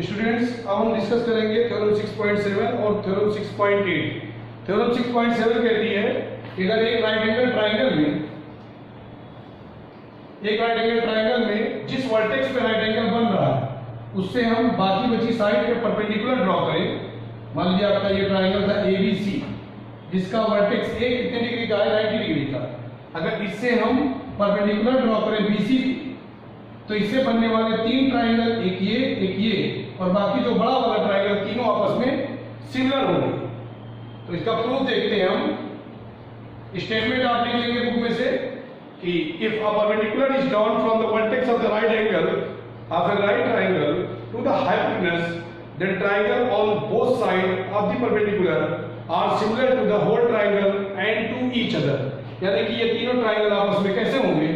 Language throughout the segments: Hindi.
स्टूडेंट्स अब हम डिस्कस करेंगे थ्योरम 6.7 और थ्योरम 6.8। थ्योरम 6.7 कहती है कि अगर एक राइट एंगल ट्राइंगल में जिस वर्टेक्स पे राइट एंगल बन रहा है उससे हम बाकी बची साइड पे परपेंडिकुलर ड्रॉ करें। मान लीजिए आपका ये ट्राइंगल था ABC जिसका वर्टेक्स A कितने डिग्री का है, 90 डिग्री का। अगर इससे हम परपेंडिकुलर ड्रॉ करें BC तो इससे बनने वाले तीन ट्राइंगल, एक ये और बाकी जो बड़ा वाला ट्राइंगल, तीनों आपस में सिमिलर होंगे। तो इसका प्रूफ देखते हैं हम। स्टेटमेंट आप लिख लेंगे बुक में से कि if a perpendicular is drawn from the vertex of the right angle of a right triangle to the hypotenuse, then triangle on both sides of the perpendicular are similar to the whole triangle and to each other। यानी कि ये तीनों ट्राइंगल आपस में कैसे होंगे,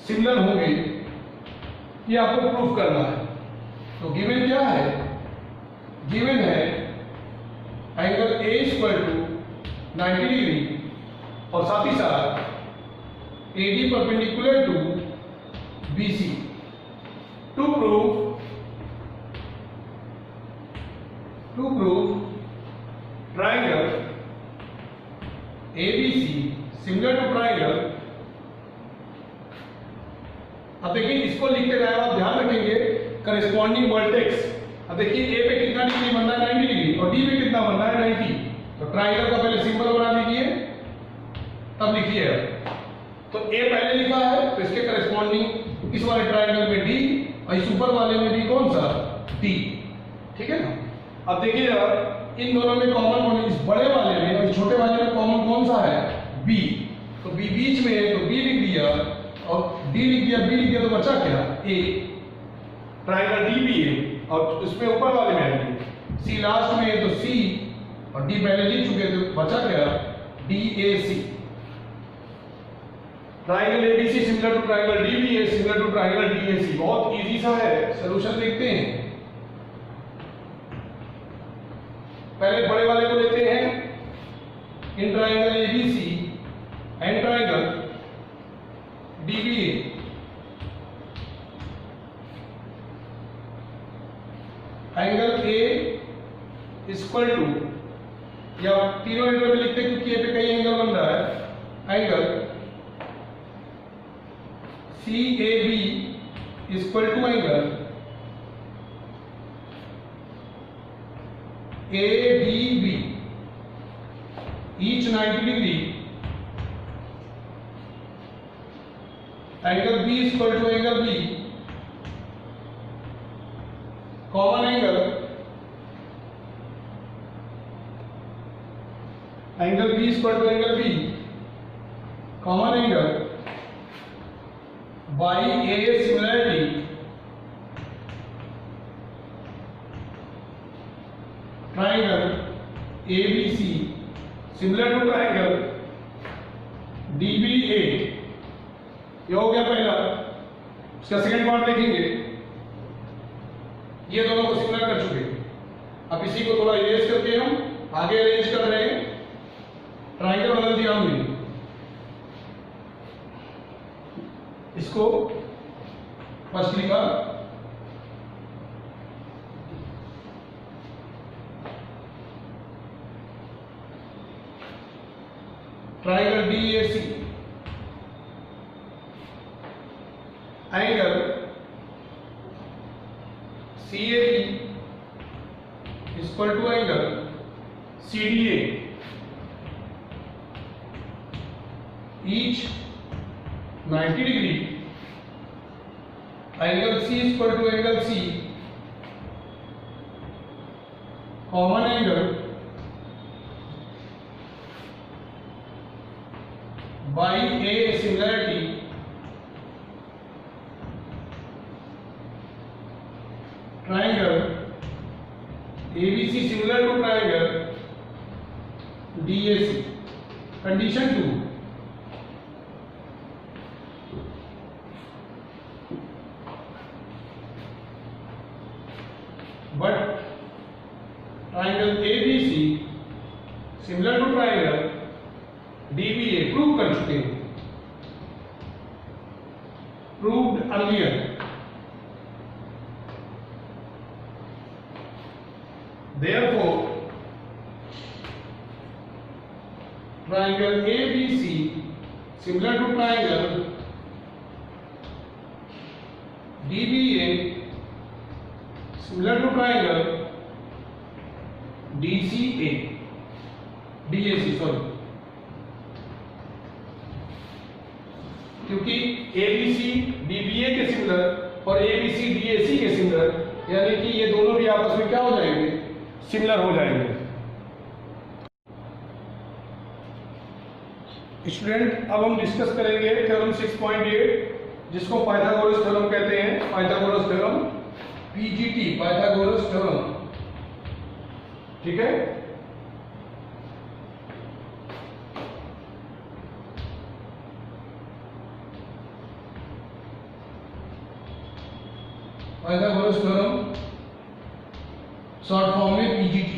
सिमिलर होंगे, ये आपको प्रूफ करना है। तो गिवन क्या है, गिवन है angle A equal to 90 degree और साथ ही साथ AD perpendicular to BC। To prove triangle ABC similar to triangle। अब देखिए इसको लिखते रहे आप ध्यान रखेंगे करस्पॉन्डिंग वर्टेक्स। अब देखिए A पे कितना डिग्री बनना है, 90 डिग्री, और D पे कितना बनना है, 90। तो ट्राइंगल का पहले सिंबल बना लीजिए तब लिखिए। तो A पहले लिखा है तो इसके करस्पॉन्डिंग इस वाले ट्राइंगल में D और इस ऊपर वाले में भी कौन सा, D। ठीक है ना। अब देखिए इन दोनों में कॉमन कौन है, इस बड़े वाले में और छोटे वाले में कॉमन कौन सा है, B। तो B बीच में है तो B लिख दिया और D लिख दिया, B लिख दिया तो बचा क्या, A। ट्राइंगल DB है और उसमें ऊपर वाले में है C लास्ट में है तो C और D पहले लिख चुके तो बचा क्या, DAC। Triangle ABC similar to triangle DBA similar to triangle DAC। बहुत इजी सा है, सॉल्यूशन देखते हैं। पहले बड़े वाले को लेते हैं, in triangle ABC and triangle DBA। Angle A equal to, या तीनों एंगल में लिखते हैं क्योंकि A पे कई एंगल बन रहा है, angle CAB equal to angle ADB each 90 degree. Angle B equal to angle B, common angle B equal to angle B, common angle by A similarity triangle ABC similar to triangle DBA। ये हो गया पहला। इसका सेकंड पार्ट देखेंगे, ये दोनों को सिमिलर कर चुके। अब इसी को थोड़ा इरेज करके हम आगे अरेंज कर रहे हैं। ट्राइंगल बदल दिया हमने, इसको फर्स्ट लिखा triangle DAC, angle CAB equal to angle CDA each 90 degree. Angle C equal to angle C, common angle by A similarity triangle ABC similar to triangle DAC। Condition 2, but triangle ABC similar to triangle DBA prove कर चुके हैं, proved earlier। therefore triangle ABC similar to triangle DBA similar to triangle DAC sorry, क्योंकि ABC DBA के सिमिलर और ABC DAC के सिमिलर, यानी कि ये दोनों भी आपस में क्या हो जाएंगे, सिमिलर हो जाएंगे। स्टूडेंट, अब हम डिस्कस करेंगे थ्योरम 6.8 जिसको पाइथागोरस थ्योरम कहते हैं। Pythagoras theorem, PGT, Pythagoras theorem, ठीक है। पाइथागोरस थ्योरम शॉर्ट फॉर्म में PGT।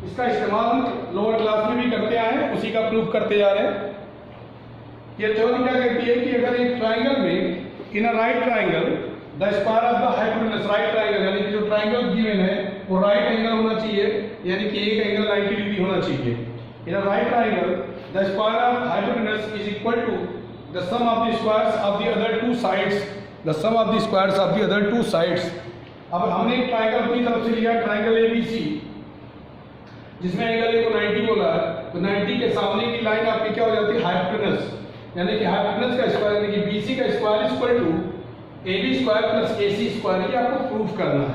इसका इस्तेमाल हम लोअर क्लास में भी करते आए हैं, उसी का प्रूफ करते जा रहे हैं। ये थ्योरम क्या कहती है कि अगर एक ट्राइंगल में in a right triangle the square of the hypotenuse, right triangle यानी कि जो ट्राइंगल गिवन है वो राइट एंगल होना चाहिए, यानी कि एक एंगल 90 डिग्री होना चाहिए। In a right triangle the square of hypotenuse is equal to the sum of the squares of the other two sides, the sum of the squares of the other two sides. अब हमने एक ट्राइंगल अपनी तरफ से लिया, ट्राइंगल ABC, जिसमें एंगल ए को 90 बोला है, तो 90 के सामने की लाइन आपकी क्या हो जाती है, हाइपोटेनस, यानी कि हाइपोटेनस का स्क्वायर यानी कि BC का square equal to AB square plus AC square, ये आपको प्रूफ करना है,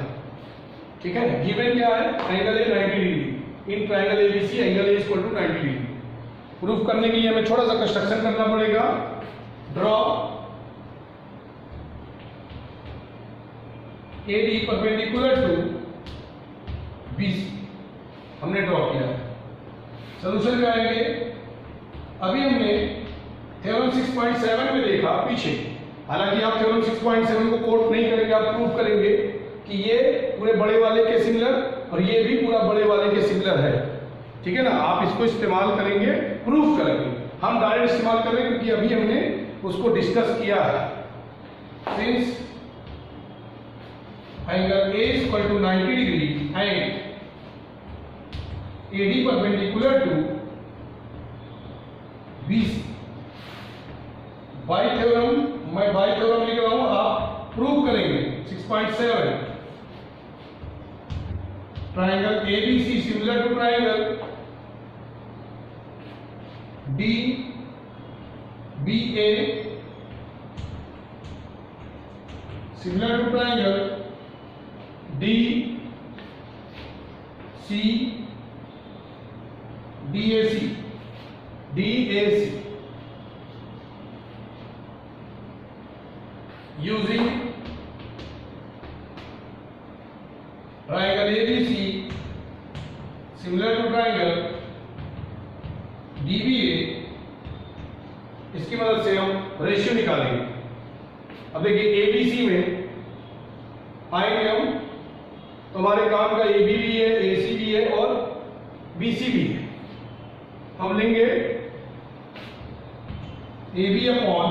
ठीक है। गिवन क्या है, angle A 90 degree, in triangle ABC angle A equal to 90 degree. Proof करने के लिए हमें थोड़ा सा कंस्ट्रक्शन करना पड़ेगा। Draw AD perpendicular to BC, हमने ड्रॉ किया है। सोल्यूशन में आएंगे। अभी हमने थ्योरम 6.7 में देखा पीछे, हालांकि आप थ्योरम 6.7 को कोट नहीं करेंगे, आप प्रूव करेंगे कि ये पूरे बड़े वाले के सिमिलर और ये भी पूरा बड़े वाले के सिमिलर है, ठीक है ना। आप इसको इस्तेमाल करेंगे, प्रूफ करेंगे। हम डायरेक्ट इस्तेमाल करेंगे क्योंकि अभी हमने उसको डिस्कस किया है। Since angle A equal to 90 degree and AD perpendicular to BC, by theorem, मैं बाई थ्योरम लिख रहा हूं, आप प्रूव करेंगे। 6.7 triangle ABC similar to triangle DBA similar to triangle DAC using triangle ABC similar to triangle DBA, इसकी मदद से हम रेशियो निकालेंगे। अब देखिए ABC में आएंगे हम, तो हमारे काम का AB भी है, AC भी है और BC भी है। हम लेंगे AB अपॉन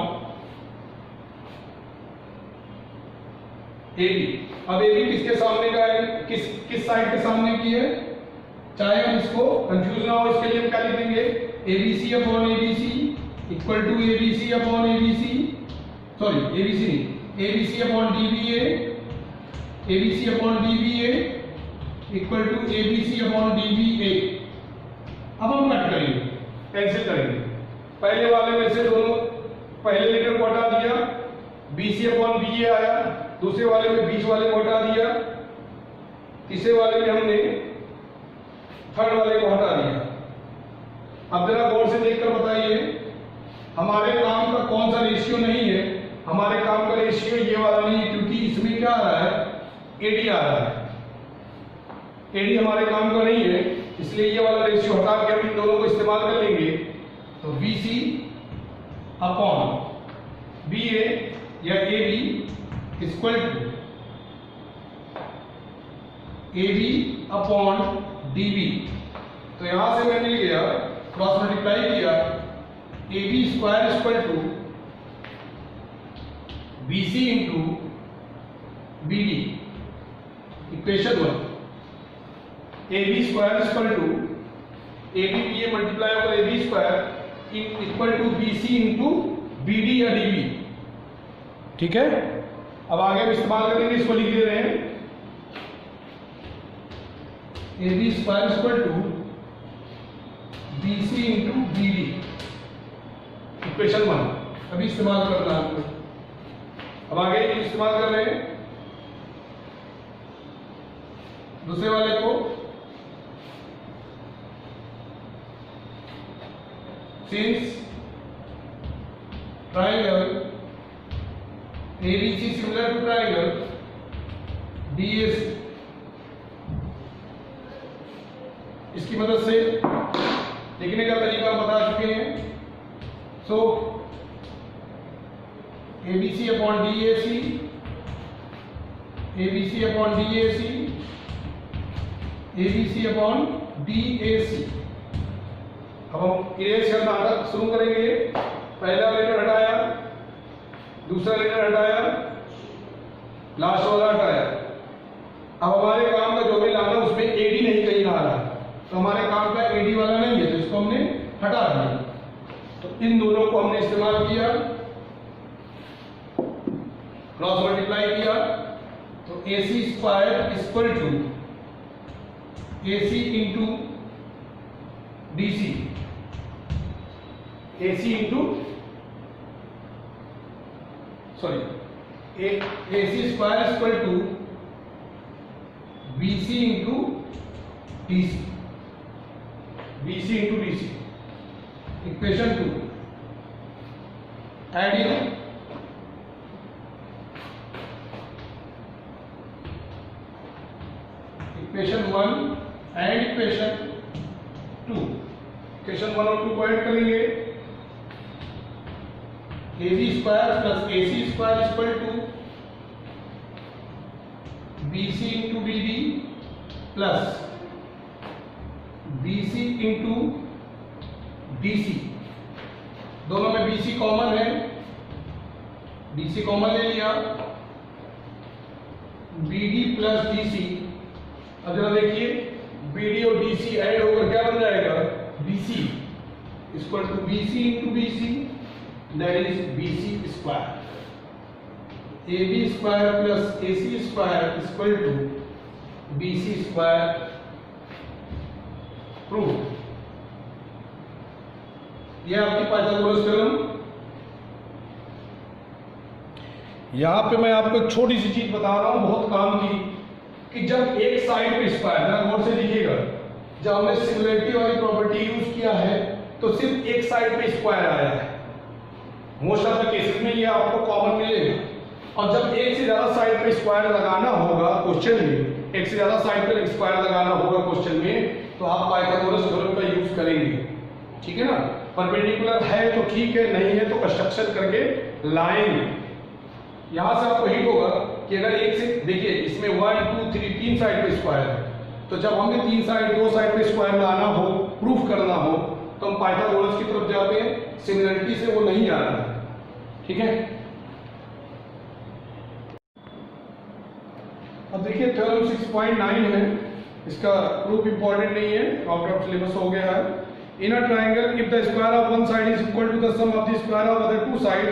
AB। अब AB किसके सामने का है, किस साइड के सामने की है, चाहे हम इसको कंफ्यूज ना हो इसके लिए हम क्या लिखेंगे, ABC upon ABC equal to ABC upon ABC, sorry ABC नहीं, ABC upon DBA, ABC upon DBA equal to ABC upon DBA। अब हम कट करेंगे, कैंसिल करेंगे। पहले वाले में से दोनों पहले लेटर को हटा दिया, BC अपॉन BA आया, दूसरे वाले में बीच वाले को हटा दिया, तीसरे वाले में हमने थर्ड वाले को हटा दिया। अब जरा गौर से देखकर बताइए हमारे काम का कौन सा रेशियो नहीं है। हमारे काम का रेशियो ये वाला नहीं है, क्योंकि इसमें क्या आ रहा है, AD आ रहा है। AD हमारे काम का नहीं है, इसलिए ये वाला रेशियो हटा के हम इन दोनों को इस्तेमाल कर लेंगे। तो BC अपॉन BA या AB equal to AB upon DB। तो यहां से मैंने लिया, क्रॉस मल्टीप्लाई किया, AB square equal to BC into BD, equation 1। A B square equal to A B B A multiply होगा A B square equal to B C into B D या डी बी। ठीक है, अब आगे हम इस्तेमाल करेंगे, इसको लिख दे रहे हैं A B square equal to B C into B D, equation 1 अभी इस्तेमाल करना है। अब आगे इस्तेमाल कर रहे हैं दूसरे वाले को, since triangle ABC similar to triangle DAC, इसकी मदद से लिखने का तरीका बता चुके हैं। सो ABC upon DAC, ABC upon DAC, ABC upon DAC। अब हम इरेज करना शुरू करेंगे। पहला लेटर हटाया, दूसरा लेटर हटाया, लास्ट वाला हटाया। अब हमारे काम का जो भी लाना उसमें एडी नहीं कहीं आ रहा, तो हमारे काम का एडी वाला नहीं है, तो इसको हमने हटा दिया। तो इन दोनों को हमने इस्तेमाल किया, क्रॉस मल्टीप्लाई किया, तो AC square equal to AC into DC, AC into AC square equal to BC into DC, BC into DC, equation 2 adding equation 1 and equation 2, equation 1 और 2 को ऐड करेंगे। AB square plus AC square equal to BC into BD plus BC into DC, दोनों में BC कॉमन है, BC कॉमन ले लिया, BD प्लस DC। अब जरा देखिए BD और DC ऐड होकर क्या बन जाएगा, BC equal to BC into BC, that is BC square। AB square plus AC square is equal to BC square, proof। यह आपकी पाइथागोरस थ्योरम। यहां पे मैं आपको एक छोटी सी चीज बता रहा हूं बहुत काम की, कि जब एक साइड पे स्क्वायर, जरा गौर से देखिएगा, जब हमने सिमिलरिटी वाली प्रॉपर्टी यूज किया है तो सिर्फ एक साइड पे स्क्वायर आया है। मोस्ट ऑफ द केसेस में ये आपको कॉमन मिलेगा। और जब एक से ज्यादा साइड पे स्क्वायर लगाना होगा क्वेश्चन में, एक से ज्यादा साइड पे स्क्वायर लगाना होगा क्वेश्चन में, तो आप पाइथागोरस थ्योरम का यूज करेंगे। ठीक है ना, परपेंडिकुलर है तो ठीक है, नहीं है तो कंस्ट्रक्शन करके लाएंगे। यहां से आपको हिट होगा कि अगर एक से देखिए इसमें 1 2 3 तीन साइड पे स्क्वायर है, तो जब हमें दो साइड पे स्क्वायर लाना हो, प्रूफ करना हो, तो हम पाइथागोरस की तरफ जाते हैं, सिमिलरिटी से वो नहीं आ रहा है। ठीक है, अब देखिए थ्योरम 6.9 है, इसका प्रूफ इंपॉर्टेंट नहीं है, आउट ऑफ सिलेबस हो गया है। In a triangle if the square of one side is equal to the sum of the square of other two side,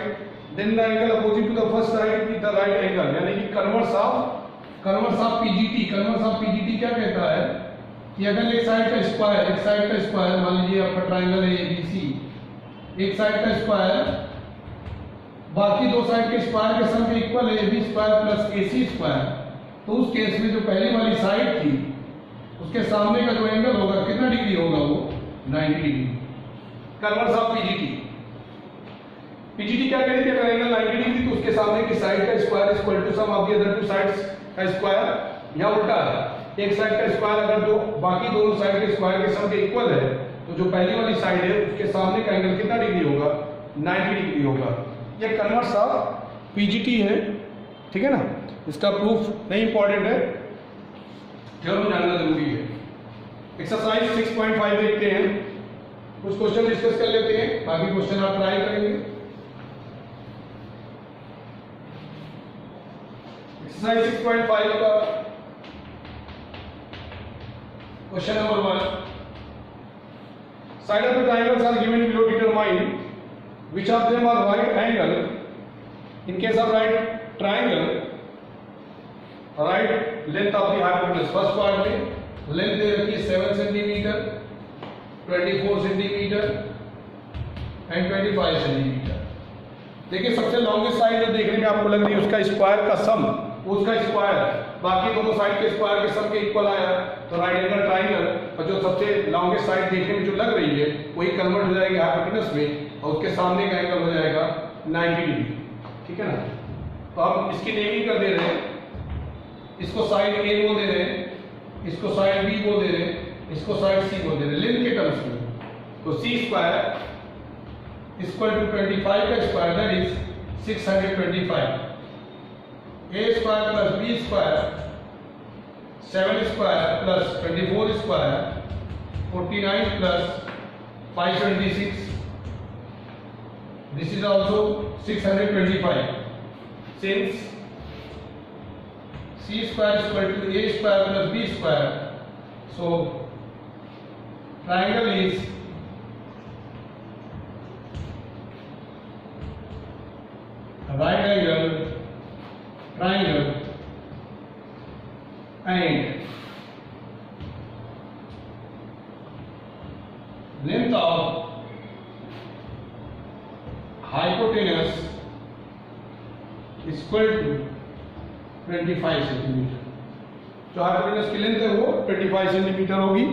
then the angle opposite to the first side is the right angle. यानी कि converse of PGT. Converse of PGT क्या कहता है कि अगर एक साइड का स्क्वायर, मान लीजिए आपका ट्रायंगल है एबीसी, एक साइड का स्क्वायर बाकी दो साइड के स्क्वायर के सम के इक्वल है, AB square plus AC square, तो उस केस में जो पहली वाली साइड थी उसके सामने का जो एंगल होगा कितना डिग्री होगा, वो 90 डिग्री। कन्वर्स ऑफ पीजीटी क्या कहती है, अगर एंगल 90 डिग्री तो उसके सामने की साइड का square equal to sum of the other two sides का स्क्वायर। यहां उल्टा है, एक साइड का स्क्वायर अगर जो बाकी दोनों साइड के स्क्वायर के सम के इक्वल है, तो जो पहली वाली साइड है उसके सामने का एंगल कितना डिग्री होगा, 90 डिग्री होगा। ये कन्वर्स ऑफ पीजीटी है। ठीक है ना, इसका प्रूफ नहीं इंपॉर्टेंट है, थ्योरम जानना जरूरी है। एक्सरसाइज 6.5 देखते हैं, कुछ क्वेश्चन डिस्कस कर लेते हैं, बाकी क्वेश्चन आप ट्राई करेंगे। एक्सरसाइज 6.5 का Question number 1. Side of the triangles are given below. Determine which of them are right angle. In case of right triangle, right length of the hypotenuse. First part में length दे रखी है 7 सेंटीमीटर, 24 सेंटीमीटर एंड 25 सेंटीमीटर. देखिए सबसे लॉन्गेस्ट साइड जो देखने में आपको लग रही है उसका स्क्वायर का सम, उसका स्क्वायर बाकी दोनों साइड के स्क्वायर के सम के इक्वल आया, तो राइट एंगल ट्राइंगल और जो सबसे लॉन्गेस्ट साइड देखने में जो लग रही है वही कन्वर्ट हो जाएगी हाइपोटेनस में और उसके सामने का एंगल हो जाएगा 90 डिग्री. ठीक है ना. तो हम इसकी नेमिंग कर दे रहे हैं. इसको साइड ए बोल दे रहे हैं, इसको साइड बी बोल दे रहे हैं, इसको साइड सी बोल दे रहे हैं लेंथ के टर्म्स में. तो सी स्क्वायर इक्वल टू 25 का square that is 625. A square plus b square 7 square plus 24 square 49 plus 526. This is also 625. Since c square is equal to a square plus b square, so triangle is a right angle triangle and length of hypotenuse is equal to 25 centimetre. जो हाइपोटेनस की लेंथ है वो 25 सेंटीमीटर होगी.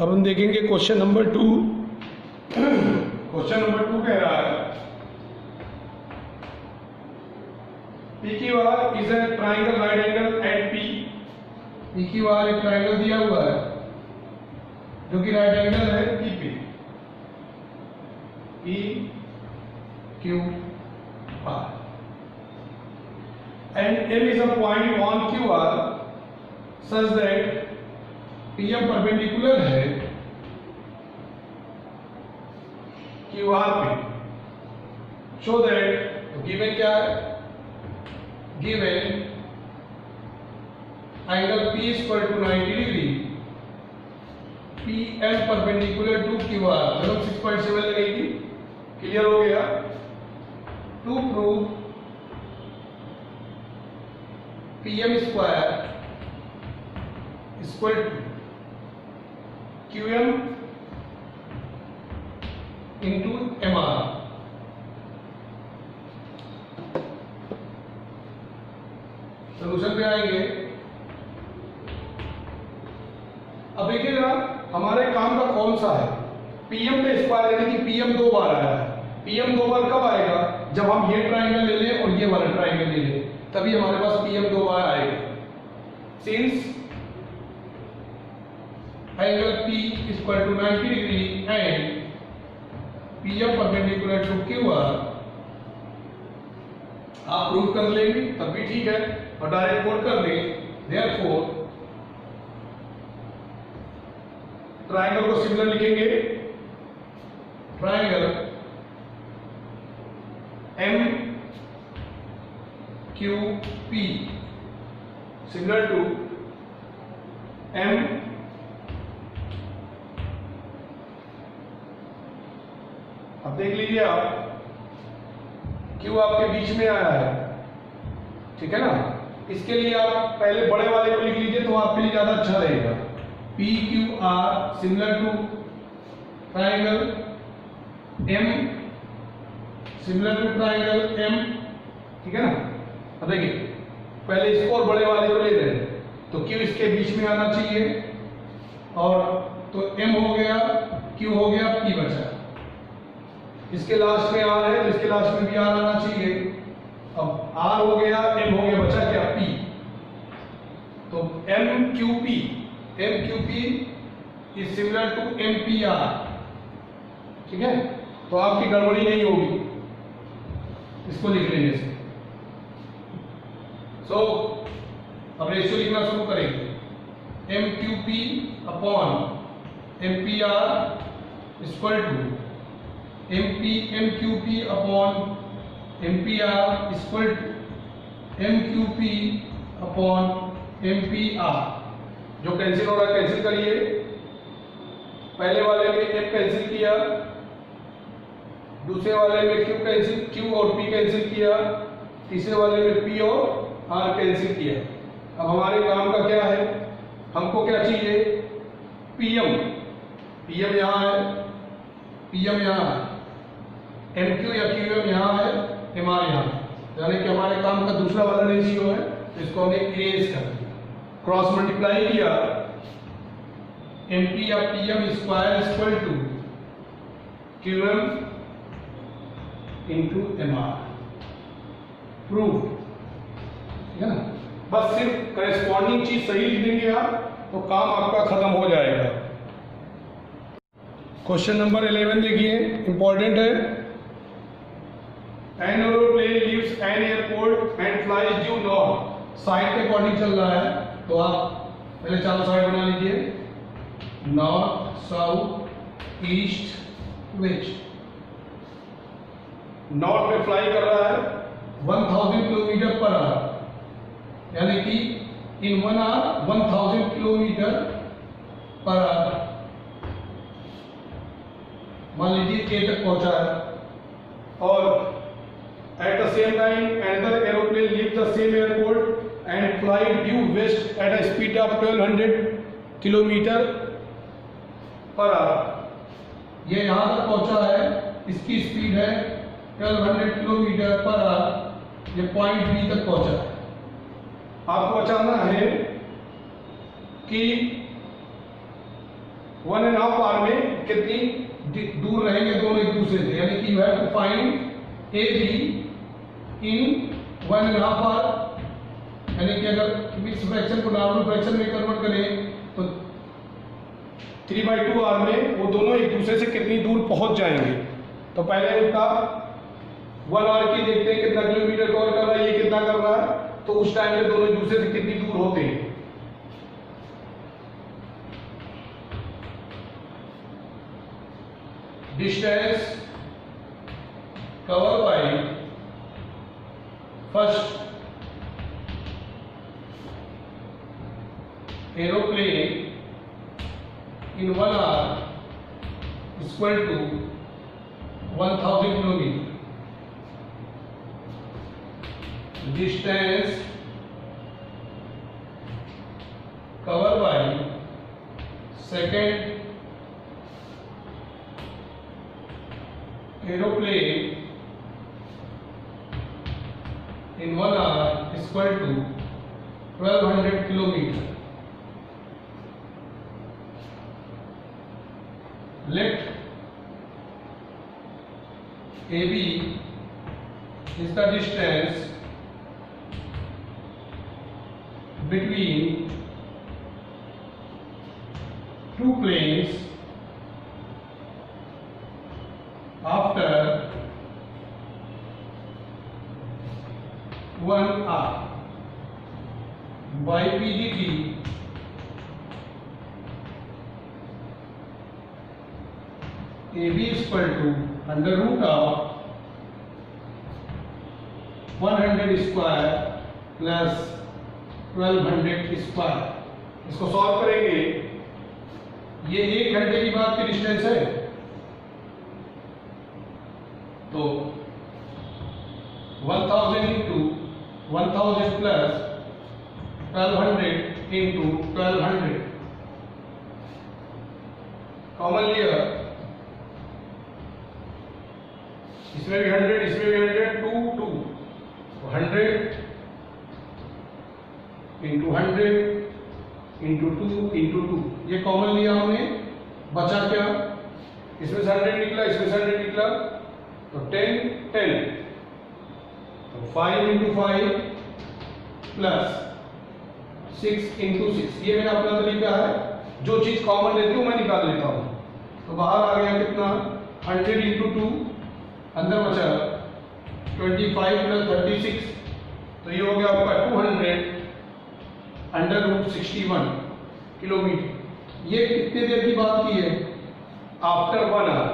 अब हम देखेंगे क्वेश्चन नंबर 2. क्वेश्चन नंबर 2 कह रहा है PQR is a triangle right angle at P. PQR एक ट्राइंगल दिया हुआ है जो कि राइट एंगल है P पे. PQR and M is a point on QR such that PM perpendicular है QR पे. शो दैट गिवन क्या है, given angle P is equal to 90 degree, PM perpendicular to QR मतलब 6.7 लगेगी. क्लियर हो गया. To prove PM square equal to QM into MR. Solution पे आएंगे. अब देखिए जरा हमारे काम का कौन सा है. PM पे स्क्वायर यानी कि PM 2 बार आया है. PM 2 बार कब आएगा, जब हम ये ट्राइंगल ले लें और ये वाला ट्राइंगल ले लें, तभी हमारे पास PM 2 बार आएगा. Since angle P is equal to 90 degree and PM perpendicular to QR, आप प्रूव कर लेंगे तब भी ठीक है और डायरेक्ट कोट कर दें. देयरफॉर ट्राइंगल को सिमिलर लिखेंगे. Triangle MQP similar to M अब देख लीजिए आप Q आपके बीच में आया है. ठीक है ना. इसके लिए आप पहले बड़े वाले को लिख लीजिए तो आपके लिए ज्यादा अच्छा रहेगा. PQR similar to triangle M similar to triangle M. ठीक है ना. अब देखिए पहले इसको और बड़े वाले को ले रहे हैं तो Q इसके बीच में आना चाहिए और तो M हो गया, Q हो गया, P बचा. इसके लास्ट में R है तो इसके लास्ट में भी R आना चाहिए. अब R हो गया, M हो गया, बचा क्या P. तो MQP is similar to MPR. ठीक है. तो आपकी गड़बड़ी नहीं होगी इसको लिख लेने से. सो अब रेशियो लिखना शुरू करेंगे. MQP upon MPR equal to MQP upon MPR equal to MQP upon MPR। जो कैंसिल हो रहा है कैंसिल करिए। पहले वाले में M कैंसिल किया, दूसरे वाले में Q और P कैंसिल किया, तीसरे वाले में P और R कैंसिल किया। अब हमारे काम का क्या है, हमको क्या चाहिए, PM यहाँ है, PM यहाँ है, MQ या QM यहाँ है, MR यहाँ है, यानी कि हमारे काम का दूसरा वाला रेशियो है, तो इसको हमने इरेज कर दिया। क्रॉस मल्टीप्लाई किया, MP या PM square equal to QM into MR, prove. ठीक है ना, बस सिर्फ करेस्पॉन्डिंग चीज सही लिख देंगे आप तो काम आपका खत्म हो जाएगा। क्वेश्चन नंबर 11 देखिए, इंपॉर्टेंट है। An aeroplane leaves an airport and flies due north. Side के अकॉर्डिंग चल रहा है, तो आप पहले चारों साइड बना लीजिए, north, south, east, west. North में फ्लाई कर रहा है 1000 किलोमीटर पर आवर, यानी कि in 1 hour 1000 kilometre per hour. मान लीजिए ए तक पहुंचा है, और at the same time another aeroplane leave the same airport and fly due west at a speed of 1200 kilometre per hour. ये यहां तक पहुंचा है, इसकी स्पीड है 1200 किलोमीटर पर आवर, ये पॉइंट बी तक पहुंचा है। आपको बचाना है कि 1.5 आवर में कितनी दूर रहेंगे दोनों एक दूसरे से, यानी कि you have to find A B in 1.5 hour. यानी कि अगर मिक्स फ्रैक्शन को नॉर्मल फ्रैक्शन में कन्वर्ट करें तो 3/2 आवर में वो दोनों एक दूसरे से कितनी दूर पहुंच जाएंगे। तो पहले उनका 1 आवर की देखते हैं कितना किलोमीटर कवर कर रहा है, ये कितना कर रहा है, तो उस टाइम में दोनों एक दूसरे से कितनी दूर होते हैं। Distance cover by first aeroplane in 1 hour is equal to 1000 kilometer. Distance covered by second aeroplane in 1 hour is equal to 1200 kilometer. Let AB is the distance between two planes after 1 hour by PDT AB is equal to under root of 100 square plus 1200 square। इसको सॉल्व करेंगे, ये 1 घंटे की बाद की डिस्टेंस है, तो 1000 इंटू 1000 प्लस 1200 इंटू 1200 कॉमन लिया, इसमें भी 100 इसमें भी 100, 2 100 इंटू 100 इंटू 2 इंटू 2, ये कॉमन लिया हमने, बचा क्या, इसमें से 100 निकला, इसमें से 100 निकला, तो 10 10, तो 5 इंटू 5 प्लस 6 इंटू 6। ये मेरा अपना तरीका है, जो चीज कॉमन लेती हूँ मैं निकाल लेता हूँ। तो बाहर आ गया कितना, 100 इंटू 2, अंदर बचा 25 प्लस 36, तो ये हो गया आपका 200 अंडर रूट 61 किलोमीटर। ये कितने देर की बात की है, आफ्टर 1 आवर।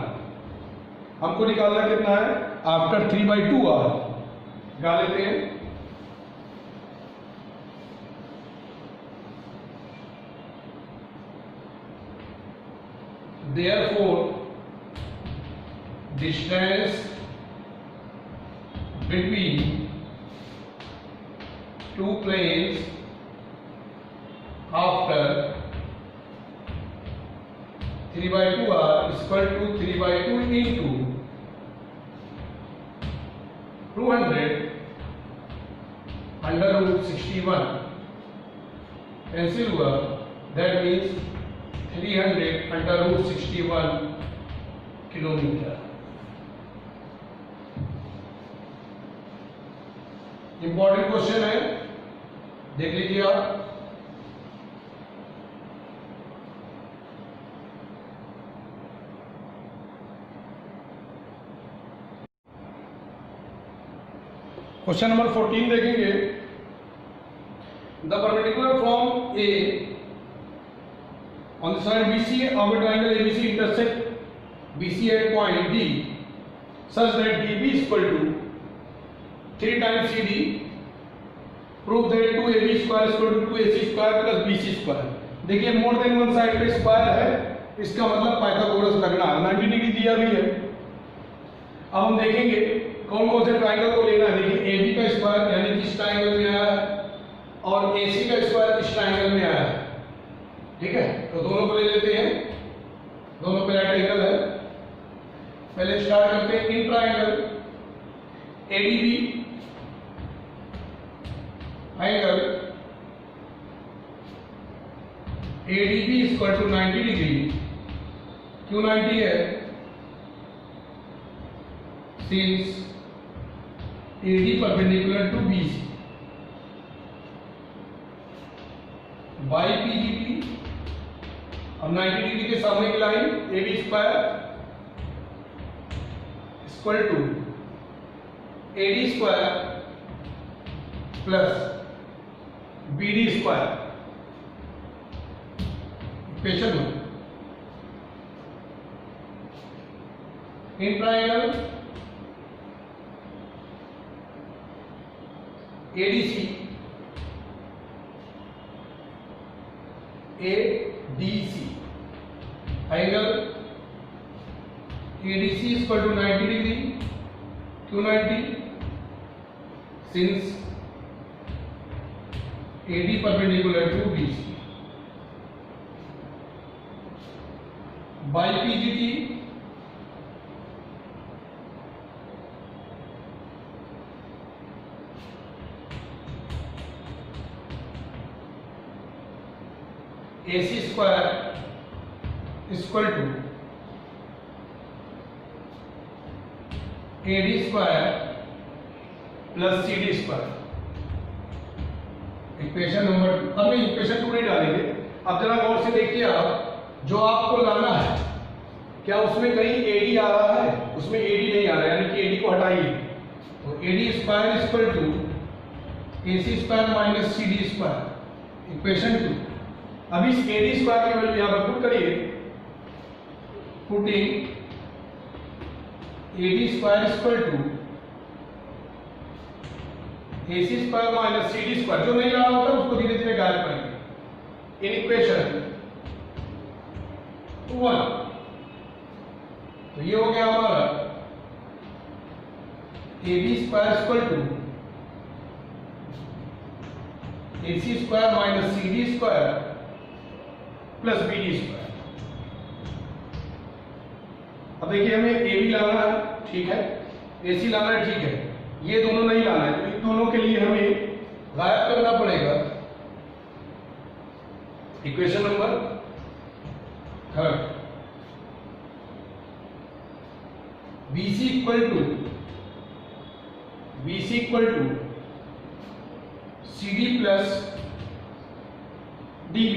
हमको निकालना कितना है, आफ्टर 3/2 आवर। गा लेते हैं। Therefore, distance between two planes after 3/2 r is equal to 3/2 into 200 under root 61 cancel हुआ, that means 300 under root 61 kilometre. Important question है, देख लीजिए आप। क्वेश्चन नंबर 14 देखेंगे। The perpendicular from A on the side BC of a triangle ABC intersect BC at point D such that DB is equal to 3 times CD. Prove that 2AB square is equal to 2AC square plus BC square। देखिए मोर देन वन साइड पे स्क्वायर है, इसका मतलब पाइथागोरस लगना। 90 डिग्री दिया भी है। अब हम देखेंगे कौन कौन से ट्राइंगल को लेना है। देखिए AB का स्क्वायर यानी कि इस ट्राइंगल में आया है और AC का स्क्वायर इस ट्राइंगल में आया है, ठीक है। तो दोनों को ले लेते हैं, दोनों पे राइट एंगल है। पहले स्टार्ट करते हैं in triangle ADB angle ADB is equal to 90 degree. क्यों 90 है? Since AD perpendicular to BC by PGP। अब 90 डिग्री के सामने की line AB square equal to AD square plus BD square. Equation in triangle ADC ADC angle ADC is equal to 90 degree. क्यों 90? Since AD perpendicular to BC by PGT AC square is equal to AD square plus CD square। Equation number, अब मैं इक्वेशन 2 नहीं डालेंगे। अब जरा गौर से देखिए आप, जो आपको लाना है क्या उसमें कहीं AD आ रहा है? उसमें AD नहीं आ रहा है, यानी कि AD को हटाइए। तो AD square is equal to AC square minus CD square. Equation 2। अब इस AD स्क्वायर की वैल्यू यहां पर पुट करिए। Putting AD square is equal to AC square minus CD square. जो नहीं रहा होता उसको धीरे धीरे गायब करेंगे। इन इक्वेशन 1 तो ये हो गया हमारा AB square equal to AC square minus CD square plus BD square. अब देखिए हमें AB लाना है, ठीक है, AC लाना है, ठीक है, ये दोनों नहीं लाना है। तो इन दोनों के लिए हमें गायब करना पड़ेगा। Equation number 3 BC equal to CD plus DB।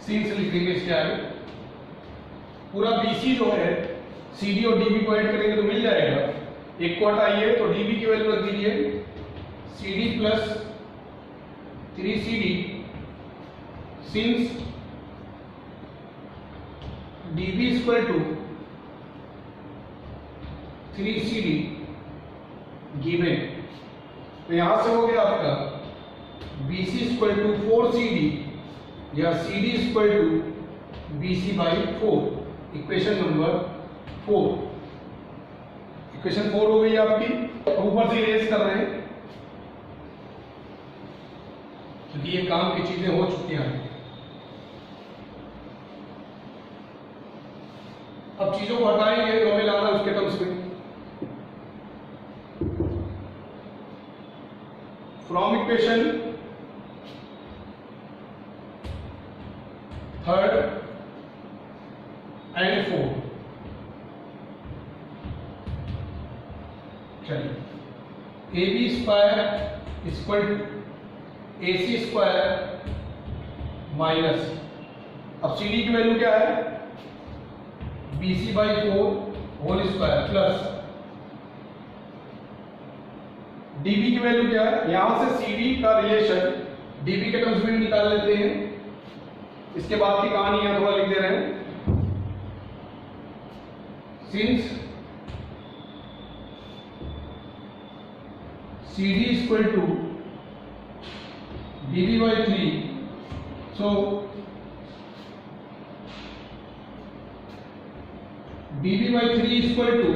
Since लिखेंगे इसके आगे। पूरा BC जो है CD और DB को ऐड करेंगे तो मिल जाएगा। एक को हटाइए तो DB की वैल्यू रख दीजिए CD plus 3CD। Since DB equal to 3CD given, तो यहां से हो गया आपका BC इक्वल टू 4CD या CD equal to BC by 4, equation number 4। Equation 4 हो गई आपकी। ऊपर से रेस कर रहे हैं क्योंकि ये काम की चीजें हो चुकी हैं। अब चीजों को हटाएंगे तो हमें लाना उसके टर्म्स में। From equation third and fourth, चलिए AB square equal to AC square minus, अब CD की वैल्यू क्या है, BC by 4 whole square plus DB की वैल्यू क्या है, यहां से CD का रिलेशन DB के टर्म्स में निकाल लेते हैं। इसके बाद की कहानी यहां थोड़ा लिख दे रहे हैं। Since CD equal to DB by 3, so DB by 3 equal to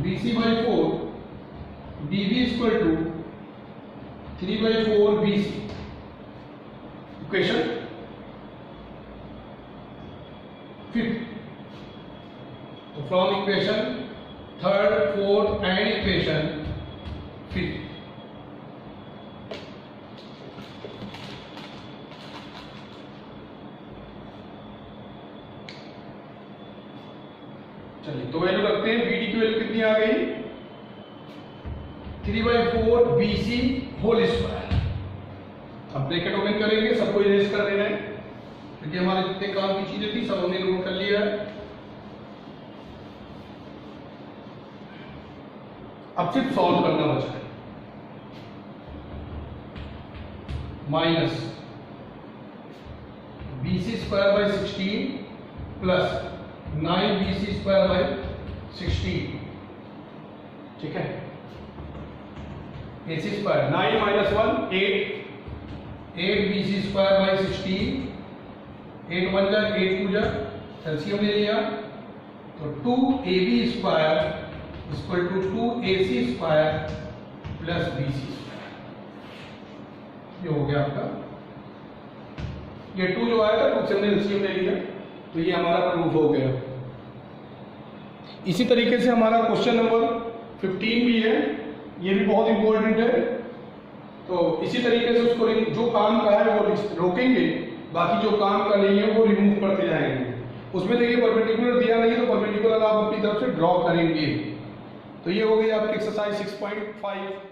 BC by 4, DB equal to 3 by 4 BC, equation 5th। तो from equation third, fourth and equation 5th, चलिए तो वैल्यू रखते हैं। BD की वैल्यू कितनी आ गई, 3 by 4 BC होल स्क्वायर। अब ब्रैकेट ओपन करेंगे, सबको इरेज कर देना है क्योंकि हमारे जितने काम की चीजें थी सब हमने नोट कर लिया है। अब सिर्फ सॉल्व करना बचा है। Minus BC square by 16 plus 9BC square by 16, ठीक है। AC square 9 minus 1 8 BC square by 16, 8 1 जा 8 2 जा, एलसीएम ले लिया तो 2AB square equal to 2AC square plus BC square, ये हो गया आपका। ये 2 जो आया था 2 से हमने एलसीएम ले लिया तो ये हमारा प्रूफ हो गया। इसी तरीके से हमारा क्वेश्चन नंबर 15 भी है, ये भी बहुत इंपॉर्टेंट है। तो इसी तरीके से उसको जो काम का है वो रोकेंगे, बाकी जो काम का नहीं है वो रिमूव करते जाएंगे। उसमें देखिए परपेंडिकुलर दिया नहीं है तो परपेंडिकुलर आप अपनी तरफ से ड्रॉ करेंगे। तो ये हो गई आपकी एक्सरसाइज 6.5।